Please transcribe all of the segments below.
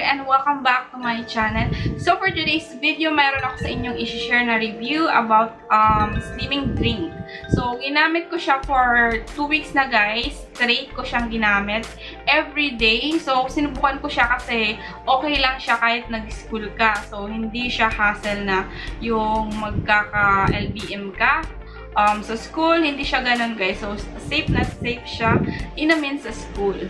and welcome back to my channel. So for today's video, mayroon ako sa inyong i-share na review about slimming drink. So ginamit ko siya for 2 weeks na guys. Straight ko siyang ginamit every day. So sinubukan ko siya kasi okay lang siya kahit nag-school ka. So hindi siya hassle na yung magkaka-LBM ka. Sa school, hindi siya ganun guys. So safe na safe siya inamin sa school.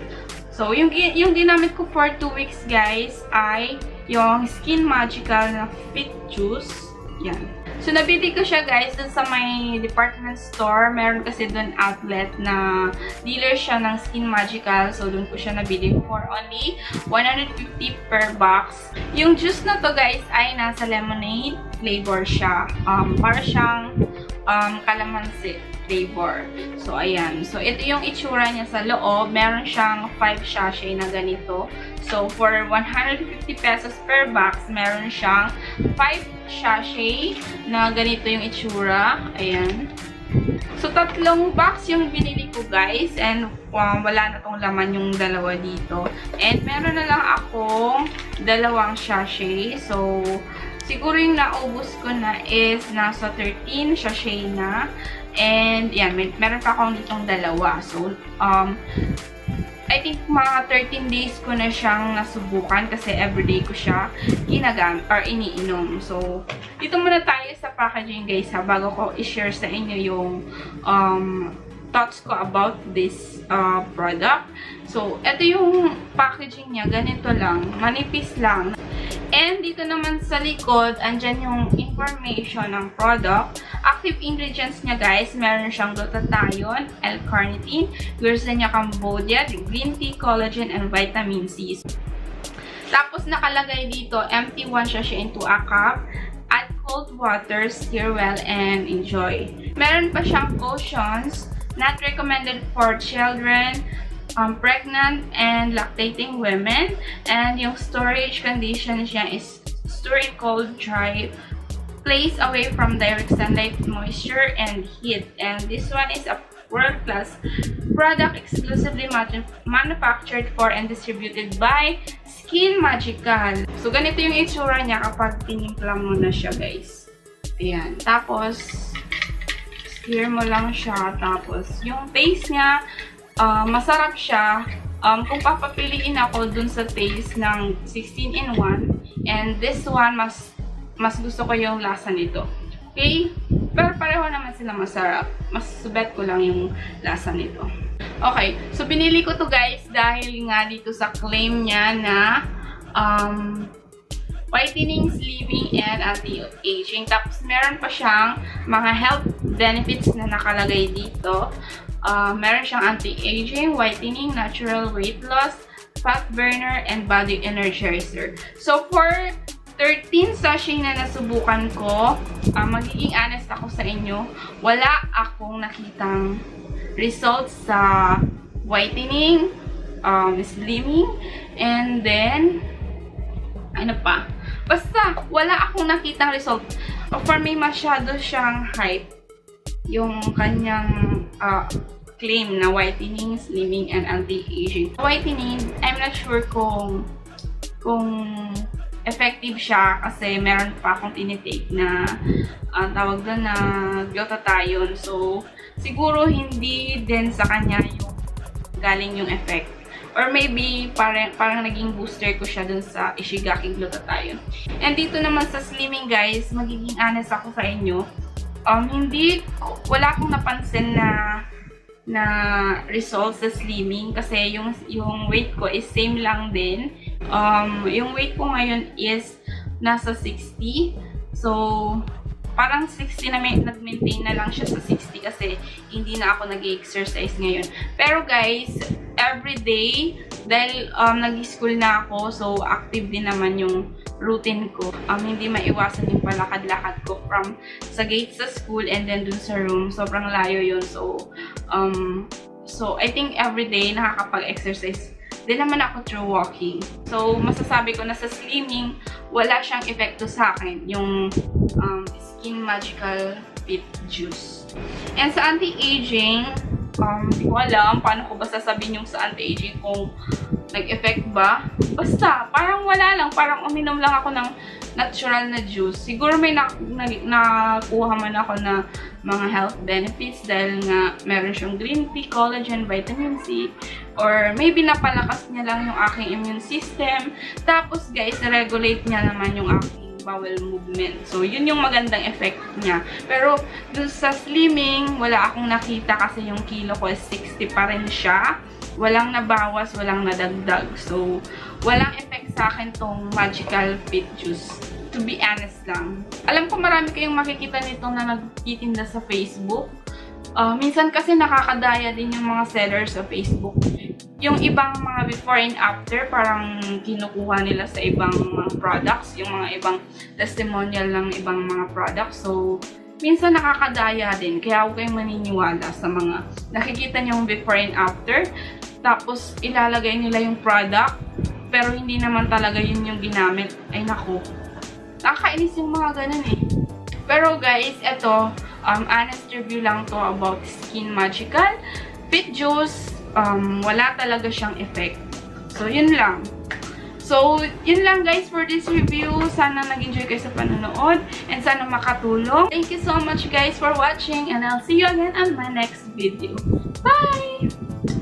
So, yung ginamit ko for 2 weeks, guys, ay yung Skin Magical na Fit Juice. Yan. So, nabili ko siya, guys, dun sa may department store. Meron kasi dun outlet na dealer siya ng Skin Magical. So, dun ko siya nabili for only 150 per box. Yung juice na to, guys, ay nasa lemonade flavor siya. Para siyang calamansi flavor. So, ayan. So, ito yung itsura niya sa loob. Meron siyang 5 sachet na ganito. So, for 150 pesos per box, meron siyang 5 sachet na ganito yung itsura. Ayan. So, 3 box yung binili ko, guys. And, wala na tong laman yung dalawa dito. And, meron na lang akong 2 sachet. So, siguro yung naubos ko na is nasa 13 sachet na. And, yan, meron pa akong ditong 2. So, I think mga 13 days ko na siyang nasubukan kasi everyday ko siya ginagamit or iniinom. So, dito muna tayo sa packaging guys ha, bago ko i-share sa inyo yung thoughts ko about this product. So, ito yung packaging niya. Ganito lang. Manipis lang. And dito naman sa likod, andyan yung information ng product. Active ingredients niya guys, meron siyang glutathione, L-Carnitine, Yersinia cambogia, green tea, collagen, and vitamin C. Tapos nakalagay dito, empty 1 sachet into a cup. Add cold water, stir well, and enjoy. Meron pa siyang cautions, not recommended for children, pregnant and lactating women, and yung storage conditions niya is store in cold, dry, place away from direct sunlight, moisture, and heat. And this one is a world-class product exclusively manufactured for and distributed by Skin Magical. So ganito yung itsura niya kapag tinimpla mo na siya guys. Ayan. Tapos stir mo lang siya. Tapos yung taste niya, masarap siya. Kung papapiliin ako dun sa taste ng 16-in-1, and this one, mas gusto ko yung lasa nito. Okay? Pero pareho naman sila masarap. Mas bet ko lang yung lasa nito. Okay. So, binili ko to guys dahil nga dito sa claim niya na whitening, slimming, and anti-aging. Tapos, meron pa siyang mga health benefits na nakalagay dito. Meron siyang anti-aging, whitening, natural weight loss, fat burner, and body energizer. So, for 13 sachet na nasubukan ko, magiging honest ako sa inyo, wala akong nakitang results sa whitening, slimming, and then, ano pa? Basta, wala akong nakitang result. For me, masyado siyang hype. Yung kanyang claim na whitening, slimming, and anti-aging. Whitening, I'm not sure kung effective siya kasi meron pa akong tinitake na tawag doon na glutathione. So, siguro hindi din sa kanya yung galing yung effect. Or maybe parang naging booster ko siya dun sa Ishigaki glutathione. And dito naman sa slimming guys, magiging honest ako sa inyo. Wala akong napansin na results sa slimming kasi yung weight ko is same lang din. Yung weight ko ngayon is nasa 60. So, parang 60 na nag-maintain na lang siya sa 60 kasi hindi na ako nag-exercise ngayon. Pero guys, everyday, dahil nag-school na ako, so active din naman yung routine ko. Hindi maiwasan yung palakad-lakad ko from sa gate sa school and then dun sa room. Sobrang layo yun. So I think everyday nakakapag-exercise din naman ako through walking. So, masasabi ko na sa slimming, wala siyang epekto sa akin, yung Skin Magical Fit Juice. And sa anti-aging, hindi ko alam paano ko ba sasabihin yung sa anti-aging kung nag-effect ba? Basta, parang wala lang. Parang uminom lang ako ng natural na juice. Siguro may nakuha man ako na mga health benefits dahil nga meron siyang green tea, collagen, vitamin C, or maybe napalakas niya lang yung aking immune system. Tapos guys, regulate niya naman yung aking bowel movement. So, yun yung magandang effect niya. Pero, dun sa slimming, wala akong nakita kasi yung kilo ko is 60 pa rin siya. Walang nabawas, walang nadagdag. So, walang effect sa akin tong Magical Fit Juice. To be honest lang. Alam ko marami kayong makikita nito na nagtitinda sa Facebook. Minsan kasi nakakadaya din yung mga sellers sa Facebook. Yung ibang mga before and after, parang kinukuha nila sa ibang mga products, yung mga ibang testimonial ng ibang mga products. So, minsan nakakadaya din. Kaya huwag kayong maniniwala sa mga nakikita nyo before and after. Tapos, ilalagay nila yung product, pero hindi naman talaga yun yung ginamit. Ay, naku. Nakakainis yung mga ganun eh. Pero guys, eto, honest review lang to about Skin Magical Fit Juice. Wala talaga siyang effect. So, yun lang. So, yun lang guys for this review. Sana nag-enjoy kayo sa panonood and sana makatulong. Thank you so much guys for watching and I'll see you again on my next video. Bye!